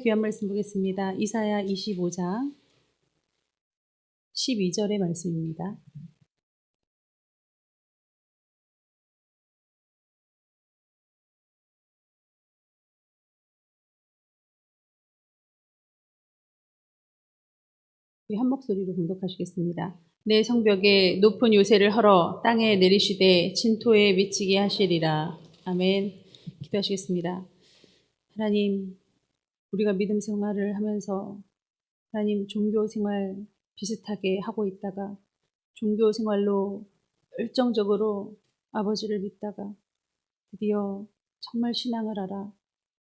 귀한 말씀 보겠습니다. 이사야 25장 12절의 말씀입니다. 한 목소리로 공독하시겠습니다. 내 성벽에 높은 요새를 헐어 땅에 내리시되 진토에 미치게 하시리라. 아멘. 기도하시겠습니다. 하나님, 우리가 믿음 생활을 하면서 하나님 종교 생활 비슷하게 하고 있다가 종교 생활로 열정적으로 아버지를 믿다가 드디어 정말 신앙을 알아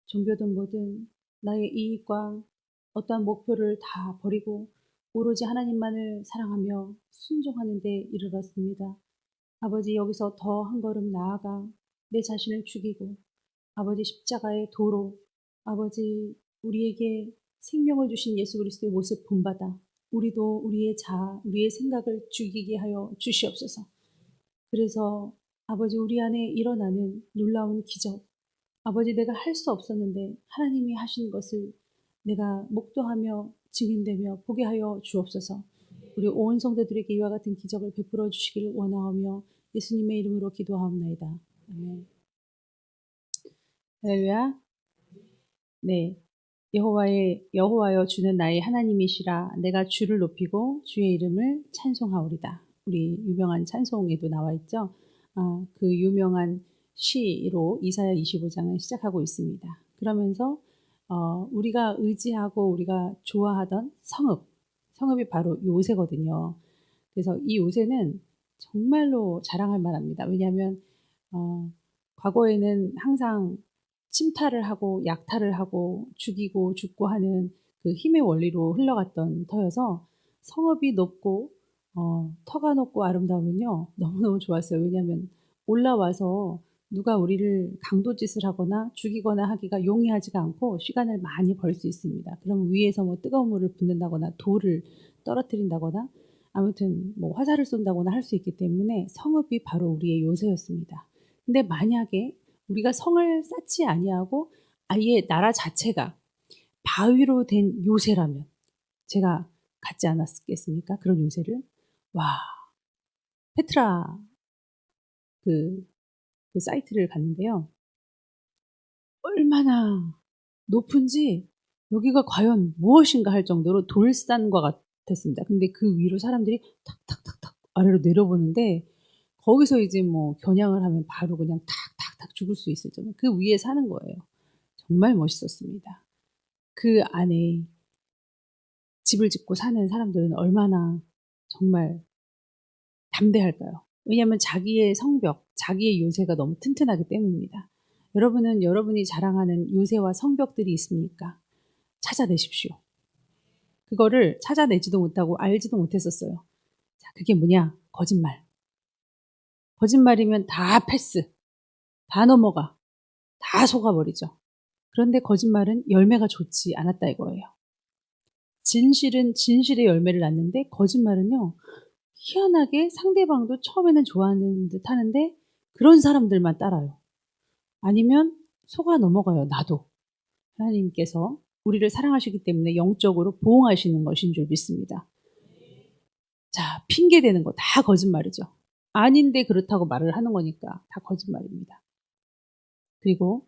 종교든 뭐든 나의 이익과 어떠한 목표를 다 버리고 오로지 하나님만을 사랑하며 순종하는 데 이르렀습니다. 아버지, 여기서 더 한 걸음 나아가 내 자신을 죽이고 아버지 십자가의 도로 아버지 우리에게 생명을 주신 예수 그리스도의 모습 본받아 우리도 우리의 우리의 생각을 죽이게 하여 주시옵소서. 그래서 아버지 우리 안에 일어나는 놀라운 기적, 아버지 내가 할 수 없었는데 하나님이 하신 것을 내가 목도하며 증인되며 보게 하여 주옵소서. 우리 온 성도들에게 이와 같은 기적을 베풀어 주시기를 원하오며 예수님의 이름으로 기도하옵나이다. 아멘. 할렐루야. 네. 여호와여 주는 나의 하나님이시라. 내가 주를 높이고 주의 이름을 찬송하오리다. 우리 유명한 찬송에도 나와 있죠. 그 유명한 시로 이사야 25장을 시작하고 있습니다. 그러면서 우리가 의지하고 우리가 좋아하던 성읍이 바로 요새거든요. 그래서 이 요새는 정말로 자랑할 만합니다. 왜냐하면 과거에는 항상 침탈을 하고 약탈을 하고 죽이고 죽고 하는 그 힘의 원리로 흘러갔던 터여서 성읍이 높고 터가 높고 아름다우면요 너무너무 좋았어요. 왜냐하면 올라와서 누가 우리를 강도짓을 하거나 죽이거나 하기가 용이하지가 않고 시간을 많이 벌 수 있습니다. 그럼 위에서 뭐 뜨거운 물을 붓는다거나 돌을 떨어뜨린다거나 아무튼 뭐 화살을 쏜다거나 할 수 있기 때문에 성읍이 바로 우리의 요새였습니다. 근데 만약에 우리가 성을 쌓지 아니하고 아예 나라 자체가 바위로 된 요새라면 제가 갖지 않았겠습니까? 그런 요새를. 와, 페트라 그 사이트를 갔는데요. 얼마나 높은지 여기가 과연 무엇인가 할 정도로 돌산과 같았습니다. 근데 그 위로 사람들이 탁탁탁탁 아래로 내려보는데 거기서 이제 뭐 겨냥을 하면 바로 그냥 탁탁탁 죽을 수 있을 정도. 그 위에 사는 거예요. 정말 멋있었습니다. 그 안에 집을 짓고 사는 사람들은 얼마나 정말 담대할까요? 왜냐하면 자기의 성벽, 자기의 요새가 너무 튼튼하기 때문입니다. 여러분은 여러분이 자랑하는 요새와 성벽들이 있습니까? 찾아내십시오. 그거를 찾아내지도 못하고 알지도 못했었어요. 자, 그게 뭐냐? 거짓말. 거짓말이면 다 패스, 다 넘어가, 다 속아버리죠. 그런데 거짓말은 열매가 좋지 않았다 이거예요. 진실은 진실의 열매를 낳는데 거짓말은요. 희한하게 상대방도 처음에는 좋아하는 듯 하는데 그런 사람들만 따라요. 아니면 속아 넘어가요. 나도. 하나님께서 우리를 사랑하시기 때문에 영적으로 보호하시는 것인 줄 믿습니다. 자, 핑계대는 거 다 거짓말이죠. 아닌데 그렇다고 말을 하는 거니까 다 거짓말입니다. 그리고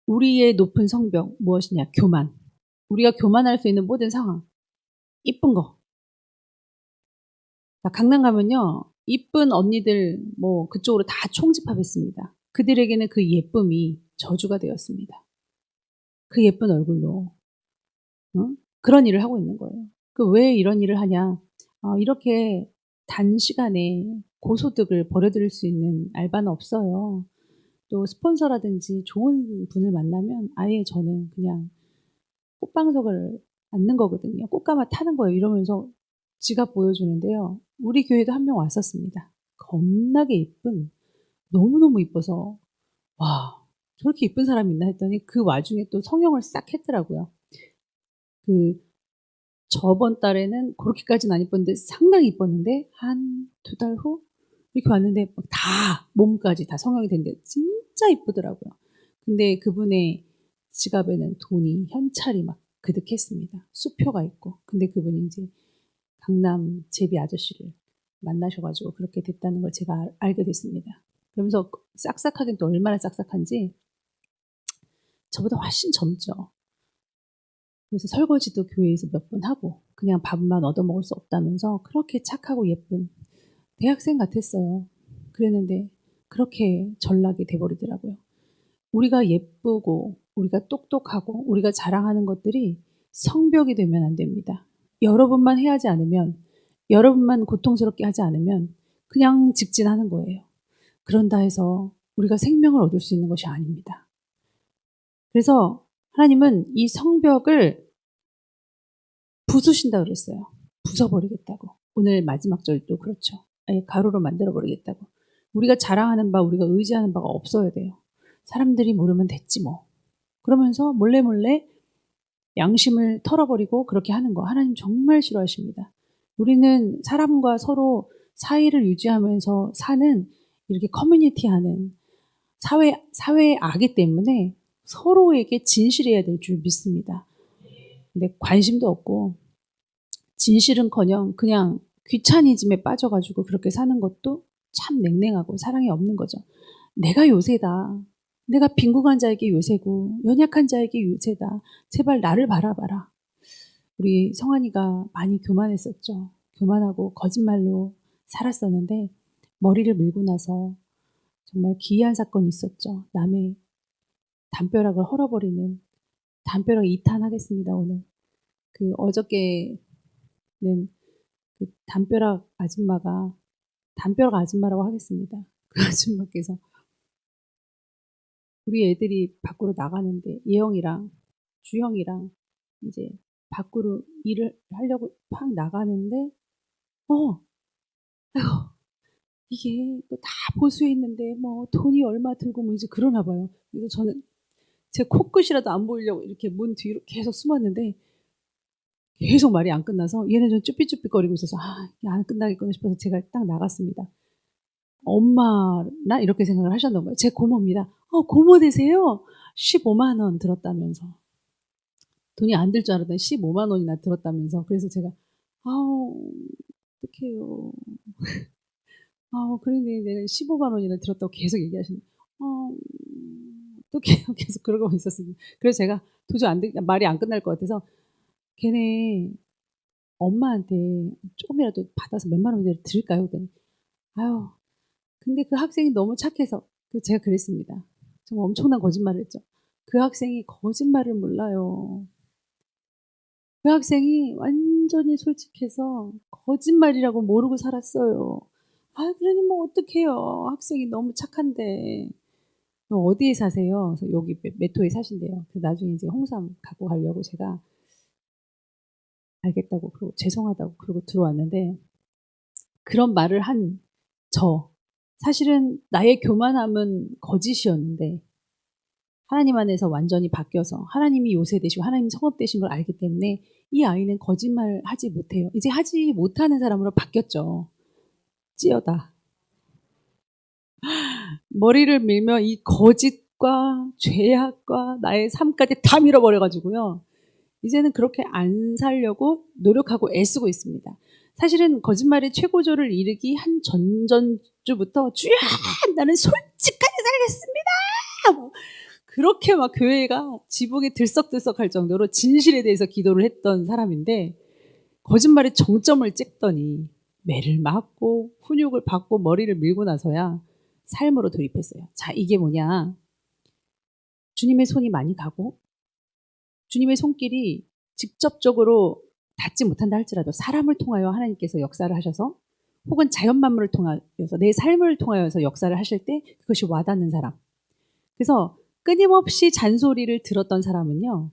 우리의 높은 성벽 무엇이냐? 교만. 우리가 교만할 수 있는 모든 상황. 이쁜 거. 강남 가면요. 이쁜 언니들 뭐 그쪽으로 다 총집합했습니다. 그들에게는 그 예쁨이 저주가 되었습니다. 그 예쁜 얼굴로 그런 일을 하고 있는 거예요. 왜 이런 일을 하냐? 이렇게 단시간에 고소득을 벌어들일 수 있는 알바는 없어요. 또 스폰서라든지 좋은 분을 만나면 아예 저는 그냥 꽃방석을 앉는 거거든요. 꽃가마 타는 거예요. 이러면서 지갑 보여주는데요. 우리 교회도 한 명 왔었습니다. 겁나게 이쁜, 너무너무 이뻐서 와, 저렇게 이쁜 사람이 있나 했더니 그 와중에 또 성형을 싹 했더라고요. 저번 달에는 그렇게까지는 안 이뻤는데 상당히 이뻤는데 한 2달 후 이렇게 왔는데 다 몸까지 다 성형이 됐는데 진짜 이쁘더라고요. 근데 그분의 지갑에는 돈이 현찰이 막 그득했습니다. 수표가 있고. 근데 그분이 이제 강남 제비 아저씨를 만나셔가지고 그렇게 됐다는 걸 제가 알게 됐습니다. 그러면서 싹싹하긴 또 얼마나 싹싹한지 저보다 훨씬 젊죠. 그래서 설거지도 교회에서 몇 번 하고 그냥 밥만 얻어먹을 수 없다면서 그렇게 착하고 예쁜 대학생 같았어요. 그랬는데 그렇게 전락이 돼버리더라고요. 우리가 예쁘고 우리가 똑똑하고 우리가 자랑하는 것들이 성벽이 되면 안 됩니다. 여러분만 해하지 않으면, 여러분만 고통스럽게 하지 않으면 그냥 직진하는 거예요. 그런다 해서 우리가 생명을 얻을 수 있는 것이 아닙니다. 그래서 하나님은 이 성벽을 부수신다 그랬어요. 부숴버리겠다고. 오늘 마지막 절도 그렇죠. 아예 가루로 만들어버리겠다고. 우리가 자랑하는 바, 우리가 의지하는 바가 없어야 돼요. 사람들이 모르면 됐지 뭐. 그러면서 몰래 양심을 털어버리고 그렇게 하는 거 하나님 정말 싫어하십니다. 우리는 사람과 서로 사이를 유지하면서 사는 이렇게 커뮤니티하는 사회의 악이기 때문에 서로에게 진실해야 될 줄 믿습니다. 근데 관심도 없고 진실은커녕 그냥 귀차니즘에 빠져가지고 그렇게 사는 것도 참 냉랭하고 사랑이 없는 거죠. 내가 요새다. 내가 빈궁한 자에게 요새고 연약한 자에게 요새다. 제발 나를 바라봐라. 우리 성환이가 많이 교만했었죠. 교만하고 거짓말로 살았었는데 머리를 밀고 나서 정말 기이한 사건이 있었죠. 남의 담벼락을 헐어버리는 담벼락 2탄 하겠습니다. 오늘 그 어저께는 그 담벼락 아줌마라고 하겠습니다. 그 아줌마께서 우리 애들이 밖으로 나가는데 예영이랑 주형이랑 이제 밖으로 일을 하려고 팍 나가는데 아휴 이게 또 다 보수해 있는데 뭐 돈이 얼마 들고 뭐 이제 그러나 봐요. 그래서 저는 제 코끝이라도 안 보이려고 이렇게 문 뒤로 계속 숨었는데 계속 말이 안 끝나서 얘는 좀 쭈삣쭈삣거리고 있어서 이게 안 끝나겠구나 싶어서 제가 딱 나갔습니다. 엄마나 이렇게 생각을 하셨나 봐요. 제 고모입니다. 고모 되세요? 15만 원 들었다면서. 돈이 안 들 줄 알았더니 15만 원이나 들었다면서. 그래서 제가 어떡해요. 그러네 내가 15만 원이나 들었다고 계속 얘기하시네. 어떡해요. 계속 그러고 있었습니다. 그래서 제가 도저히 말이 안 끝날 것 같아서 걔네 엄마한테 조금이라도 받아서 몇만 원이라도 드릴까요? 그랬더니 근데 그 학생이 너무 착해서 제가 그랬습니다. 정말 엄청난 거짓말을 했죠. 그 학생이 거짓말을 몰라요. 그 학생이 완전히 솔직해서 거짓말이라고 모르고 살았어요. 그러니 뭐 어떡해요. 학생이 너무 착한데. 어디에 사세요? 그래서 여기 메토에 사신대요. 그래서 나중에 이제 홍삼 갖고 가려고 제가 알겠다고 그러고 죄송하다고 그러고 들어왔는데 그런 말을 한 사실은 나의 교만함은 거짓이었는데 하나님 안에서 완전히 바뀌어서 하나님이 요새 되시고 하나님 성업 되신 걸 알기 때문에 이 아이는 거짓말 하지 못해요. 이제 하지 못하는 사람으로 바뀌었죠. 찌여다. 머리를 밀며 이 거짓과 죄악과 나의 삶까지 다 밀어버려가지고요. 이제는 그렇게 안 살려고 노력하고 애쓰고 있습니다. 사실은 거짓말의 최고조를 이르기 한 전전주부터 주야 나는 솔직하게 살겠습니다. 그렇게 막 교회가 지붕이 들썩들썩할 정도로 진실에 대해서 기도를 했던 사람인데 거짓말의 정점을 찍더니 매를 맞고 훈육을 받고 머리를 밀고 나서야 삶으로 돌입했어요. 자, 이게 뭐냐. 주님의 손이 많이 가고 주님의 손길이 직접적으로 닿지 못한다 할지라도 사람을 통하여 하나님께서 역사를 하셔서 혹은 자연 만물을 통하여서 내 삶을 통하여서 역사를 하실 때 그것이 와닿는 사람. 그래서 끊임없이 잔소리를 들었던 사람은요.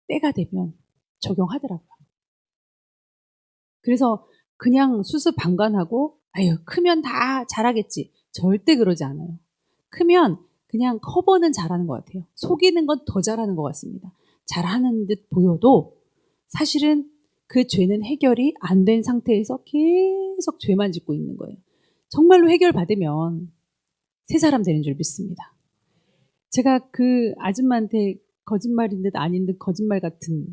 때가 되면 적용하더라고요. 그래서 그냥 수수방관하고 크면 다 잘하겠지. 절대 그러지 않아요. 크면 그냥 커버는 잘하는 것 같아요. 속이는 건 더 잘하는 것 같습니다. 잘하는 듯 보여도 사실은 그 죄는 해결이 안 된 상태에서 계속 죄만 짓고 있는 거예요. 정말로 해결받으면 새 사람 되는 줄 믿습니다. 제가 그 아줌마한테 거짓말인 듯 아닌 듯 거짓말 같은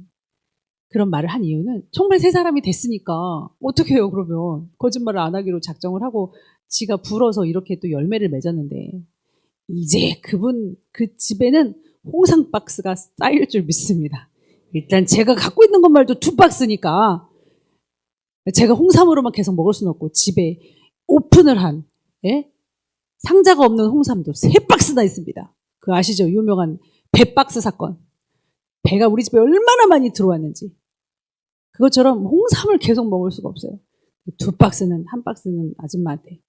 그런 말을 한 이유는 정말 세 사람이 됐으니까 어떻게 해요 그러면. 거짓말을 안 하기로 작정을 하고 지가 불어서 이렇게 또 열매를 맺었는데 이제 그분 그 집에는 홍삼 박스가 쌓일 줄 믿습니다. 일단 제가 갖고 있는 것만 해도 2박스니까 제가 홍삼으로만 계속 먹을 수는 없고 집에 오픈을 한 상자가 없는 홍삼도 3박스나 있습니다. 그 아시죠? 유명한 배박스 사건. 배가 우리 집에 얼마나 많이 들어왔는지. 그것처럼 홍삼을 계속 먹을 수가 없어요. 2박스는, 1박스는 아줌마한테,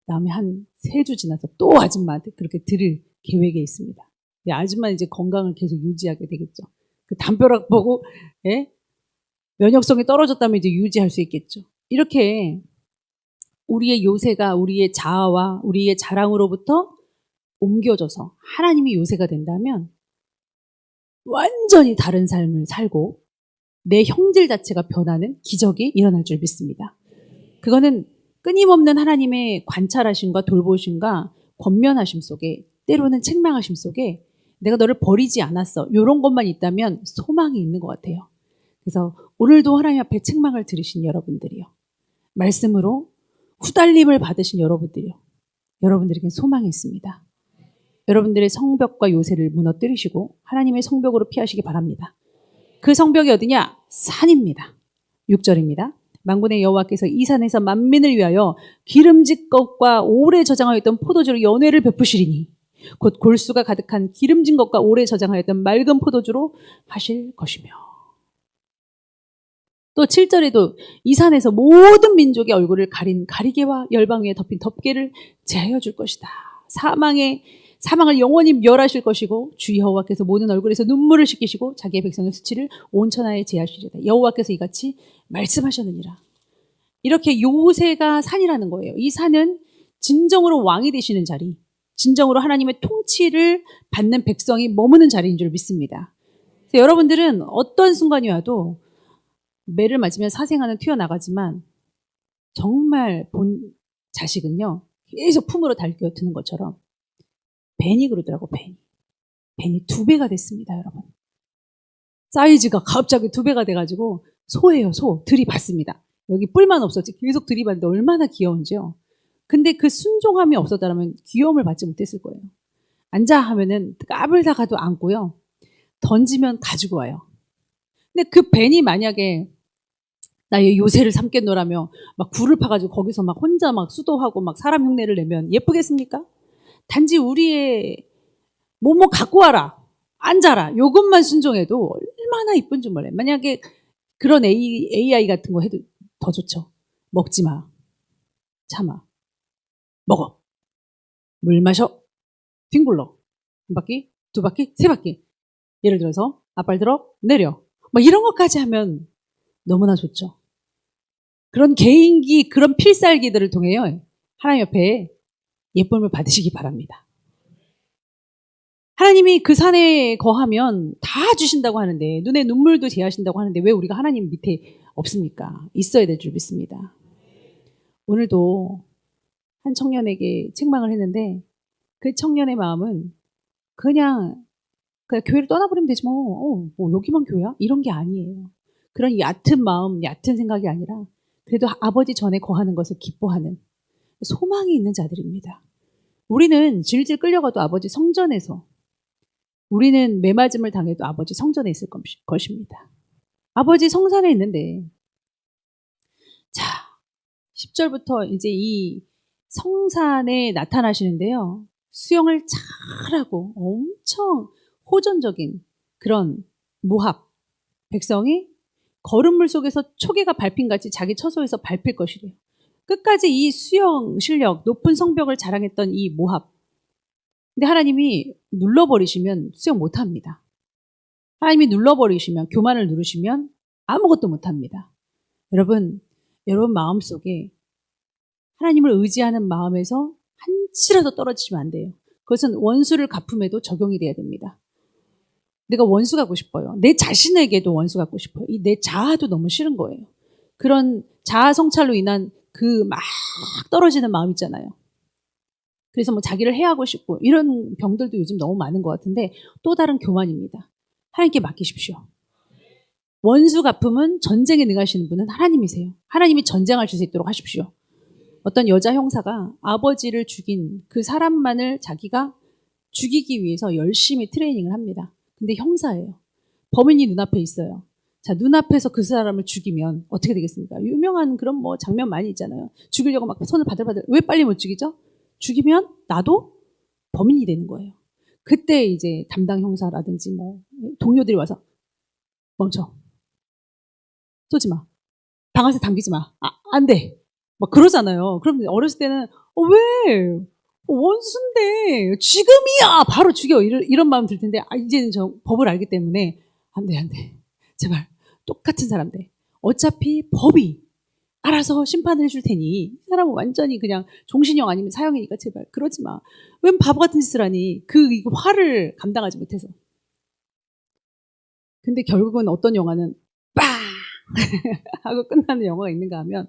다음에 한 3주 지나서 또 아줌마한테 그렇게 드릴 계획에 있습니다. 아줌마는 이제 건강을 계속 유지하게 되겠죠. 그 담벼락 보고 면역성이 떨어졌다면 이제 유지할 수 있겠죠. 이렇게 우리의 요새가 우리의 자아와 우리의 자랑으로부터 옮겨져서 하나님이 요새가 된다면 완전히 다른 삶을 살고 내 형질 자체가 변하는 기적이 일어날 줄 믿습니다. 그거는 끊임없는 하나님의 관찰하심과 돌보심과 권면하심 속에, 때로는 책망하심 속에 내가 너를 버리지 않았어, 이런 것만 있다면 소망이 있는 것 같아요. 그래서 오늘도 하나님 앞에 책망을 들으신 여러분들이요, 말씀으로 후달림을 받으신 여러분들이요, 여러분들에겐 소망이 있습니다. 여러분들의 성벽과 요새를 무너뜨리시고 하나님의 성벽으로 피하시기 바랍니다. 그 성벽이 어디냐? 산입니다. 6절입니다. 만군의 여호와께서 이 산에서 만민을 위하여 기름진 것과 오래 저장하였던 포도주로 연회를 베푸시리니 곧 골수가 가득한 기름진 것과 오래 저장하였던 맑은 포도주로 하실 것이며. 또 7절에도 이 산에서 모든 민족의 얼굴을 가린 가리개와 열방 위에 덮인 덮개를 제하여 줄 것이다. 사망을 영원히 멸하실 것이고 주 여호와께서 모든 얼굴에서 눈물을 씻기시고 자기의 백성의 수치를 온 천하에 제하시리다. 여호와께서 이같이 말씀하셨느니라. 이렇게 요새가 산이라는 거예요. 이 산은 진정으로 왕이 되시는 자리, 진정으로 하나님의 통치를 받는 백성이 머무는 자리인 줄 믿습니다. 그래서 여러분들은 어떤 순간이 와도 매를 맞으면 사생아는 튀어나가지만 정말 본 자식은요 계속 품으로 달겨드는 것처럼 벤이 그러더라고. 벤이 2배가 됐습니다, 여러분. 사이즈가 갑자기 2배가 돼가지고 소예요, 소. 들이받습니다. 여기 뿔만 없었지 계속 들이받는데 얼마나 귀여운지요. 근데 그 순종함이 없었다면 귀여움을 받지 못했을 거예요. 앉아 하면은 까불다가도 앉고요, 던지면 가지고 와요. 근데 그 벤이 만약에 나의 요새를 삼겠노라며 막 굴을 파가지고 거기서 막 혼자 막 수도하고 막 사람 흉내를 내면 예쁘겠습니까? 단지 우리의 뭐뭐 갖고 와라, 앉아라, 요것만 순종해도 얼마나 이쁜지 몰라요. 만약에 그런 AI 같은 거 해도 더 좋죠. 먹지 마, 참아, 먹어, 물 마셔, 뒹굴러, 1바퀴, 2바퀴, 3바퀴. 예를 들어서 앞발 들어, 내려, 막 이런 것까지 하면 너무나 좋죠. 그런 개인기, 그런 필살기들을 통해요, 하나님 옆에 예쁨을 받으시기 바랍니다. 하나님이 그 산에 거하면 다 주신다고 하는데, 눈에 눈물도 제하신다고 하는데 왜 우리가 하나님 밑에 없습니까? 있어야 될 줄 믿습니다. 오늘도 한 청년에게 책망을 했는데 그 청년의 마음은 그냥 교회를 떠나버리면 되지 뭐 여기만 교회야? 이런 게 아니에요. 그런 얕은 마음, 얕은 생각이 아니라 그래도 아버지 전에 거하는 것을 기뻐하는 소망이 있는 자들입니다. 우리는 질질 끌려가도 아버지 성전에서, 우리는 매맞음을 당해도 아버지 성전에 있을 것입니다. 아버지 성산에 있는데, 자, 10절부터 이제 이 성산에 나타나시는데요, 수영을 잘하고 엄청 호전적인 그런 모압 백성이 거름물 속에서 초계가 밟힌같이 자기 처소에서 밟힐 것이래요. 끝까지 이 수영 실력, 높은 성벽을 자랑했던 이 모압. 근데 하나님이 눌러버리시면 수영 못합니다. 하나님이 눌러버리시면, 교만을 누르시면 아무것도 못합니다. 여러분 마음속에 하나님을 의지하는 마음에서 한치라도 떨어지시면 안 돼요. 그것은 원수를 갚음에도 적용이 돼야 됩니다. 내가 원수 갖고 싶어요. 내 자신에게도 원수 갖고 싶어요. 내 자아도 너무 싫은 거예요. 그런 자아 성찰로 인한 그 막 떨어지는 마음 있잖아요. 그래서 뭐 자기를 해하고 싶고 이런 병들도 요즘 너무 많은 것 같은데 또 다른 교만입니다. 하나님께 맡기십시오. 원수 갚음은 전쟁에 능하시는 분은 하나님이세요. 하나님이 전쟁하실 수 있도록 하십시오. 어떤 여자 형사가 아버지를 죽인 그 사람만을 자기가 죽이기 위해서 열심히 트레이닝을 합니다. 근데 형사예요. 범인이 눈앞에 있어요. 자, 눈앞에서 그 사람을 죽이면 어떻게 되겠습니까? 유명한 그런 뭐 장면 많이 있잖아요. 죽이려고 막 손을 바들바들. 왜 빨리 못 죽이죠? 죽이면 나도 범인이 되는 거예요. 그때 이제 담당 형사라든지 뭐 동료들이 와서 멈춰. 쏘지 마. 방아쇠 당기지 마. 안 돼. 막 그러잖아요. 그럼 어렸을 때는 왜? 원수인데 지금이야 바로 죽여 이런 마음 들 텐데 이제는 저 법을 알기 때문에 안 돼. 제발 똑같은 사람들. 어차피 법이 알아서 심판을 해줄 테니 이 사람은 완전히 그냥 종신형 아니면 사형이니까 제발 그러지 마. 왜 바보 같은 짓을 하니? 그 화를 감당하지 못해서. 근데 결국은 어떤 영화는 빵 하고 끝나는 영화가 있는가 하면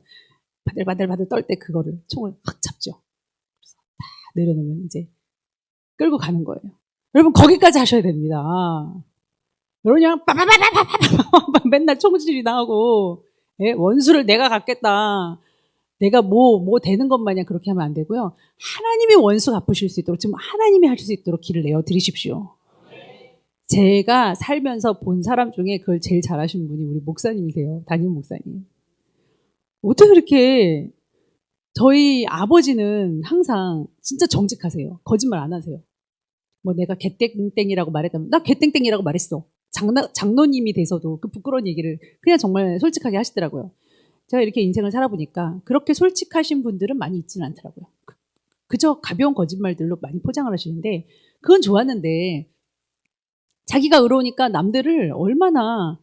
바들바들 떨 때 그거를 총을 확 잡죠. 그래서 다 내려놓으면 이제 끌고 가는 거예요. 여러분 거기까지 하셔야 됩니다. 여러분 그냥 빠바바바바바 맨날 총질이 나오고 원수를 내가 갚겠다. 내가 뭐 되는 것 마냥 그렇게 하면 안 되고요. 하나님이 원수 갚으실 수 있도록 지금 하나님이 하실 수 있도록 길을 내어 드리십시오. 제가 살면서 본 사람 중에 그걸 제일 잘하시는 분이 우리 목사님이세요. 담임 목사님. 어떻게 그렇게 저희 아버지는 항상 진짜 정직하세요. 거짓말 안 하세요. 뭐 내가 개땡땡이라고 말했다면 나 개땡땡이라고 말했어. 장로님이 돼서도 그 부끄러운 얘기를 그냥 정말 솔직하게 하시더라고요. 제가 이렇게 인생을 살아보니까 그렇게 솔직하신 분들은 많이 있지는 않더라고요. 그저 가벼운 거짓말들로 많이 포장을 하시는데 그건 좋았는데 자기가 의로우니까 남들을 얼마나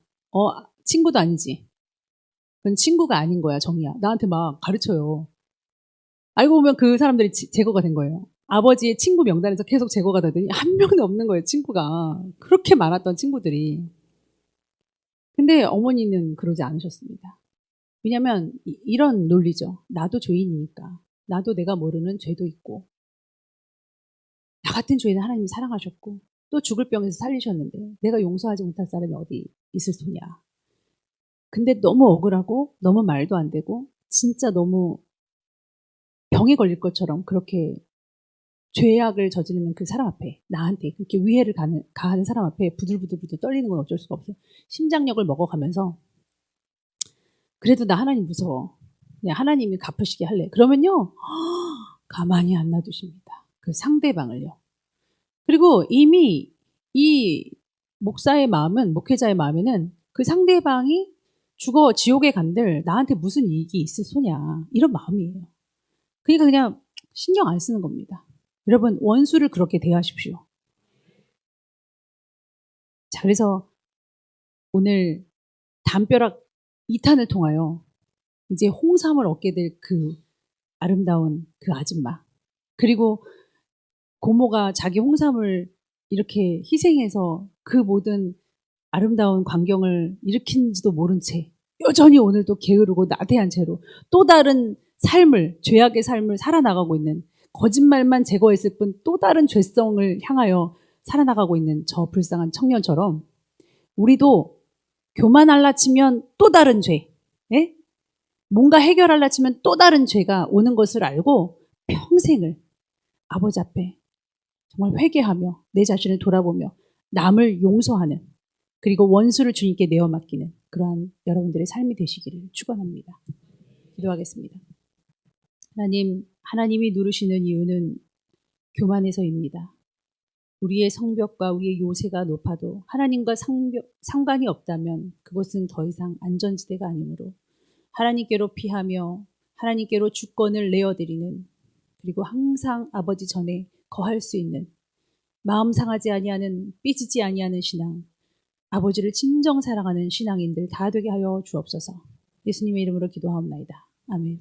친구도 아니지. 그건 친구가 아닌 거야, 정이야. 나한테 막 가르쳐요. 알고 보면 그 사람들이 제거가 된 거예요. 아버지의 친구 명단에서 계속 제거가 되더니 한 명도 없는 거예요, 친구가. 그렇게 많았던 친구들이. 근데 어머니는 그러지 않으셨습니다. 왜냐면 이런 논리죠. 나도 죄인이니까. 나도 내가 모르는 죄도 있고 나 같은 죄인은 하나님이 사랑하셨고 또 죽을 병에서 살리셨는데 내가 용서하지 못할 사람이 어디 있을 소냐. 근데 너무 억울하고 너무 말도 안 되고 진짜 너무 병에 걸릴 것처럼 그렇게 죄악을 저지르는 그 사람 앞에 나한테 그렇게 위해를 가하는 사람 앞에 부들부들 떨리는 건 어쩔 수가 없어요. 심장력을 먹어가면서 그래도 나 하나님 무서워. 그냥 하나님이 갚으시게 할래. 그러면요. 가만히 안 놔두십니다. 그 상대방을요. 그리고 이미 이 목사의 마음은 목회자의 마음에는 그 상대방이 죽어 지옥에 간들 나한테 무슨 이익이 있을 소냐 이런 마음이에요. 그러니까 그냥 신경 안 쓰는 겁니다. 여러분 원수를 그렇게 대하십시오. 자 그래서 오늘 담벼락 2탄을 통하여 이제 홍삼을 얻게 될 그 아름다운 그 아줌마 그리고 고모가 자기 홍삼을 이렇게 희생해서 그 모든 아름다운 광경을 일으킨지도 모른 채 여전히 오늘도 게으르고 나태한 채로 또 다른 삶을 죄악의 삶을 살아나가고 있는 거짓말만 제거했을 뿐 또 다른 죄성을 향하여 살아나가고 있는 저 불쌍한 청년처럼 우리도 교만할라 치면 또 다른 죄 예? 뭔가 해결할라 치면 또 다른 죄가 오는 것을 알고 평생을 아버지 앞에 정말 회개하며 내 자신을 돌아보며 남을 용서하는 그리고 원수를 주님께 내어 맡기는 그러한 여러분들의 삶이 되시기를 축원합니다. 기도하겠습니다. 하나님이 누르시는 이유는 교만해서입니다. 우리의 성벽과 우리의 요새가 높아도 하나님과 상관이 없다면 그것은 더 이상 안전지대가 아니므로 하나님께로 피하며 하나님께로 주권을 내어드리는 그리고 항상 아버지 전에 거할 수 있는 마음 상하지 아니하는 삐지지 아니하는 신앙 아버지를 진정 사랑하는 신앙인들 다 되게 하여 주옵소서. 예수님의 이름으로 기도하옵나이다. 아멘.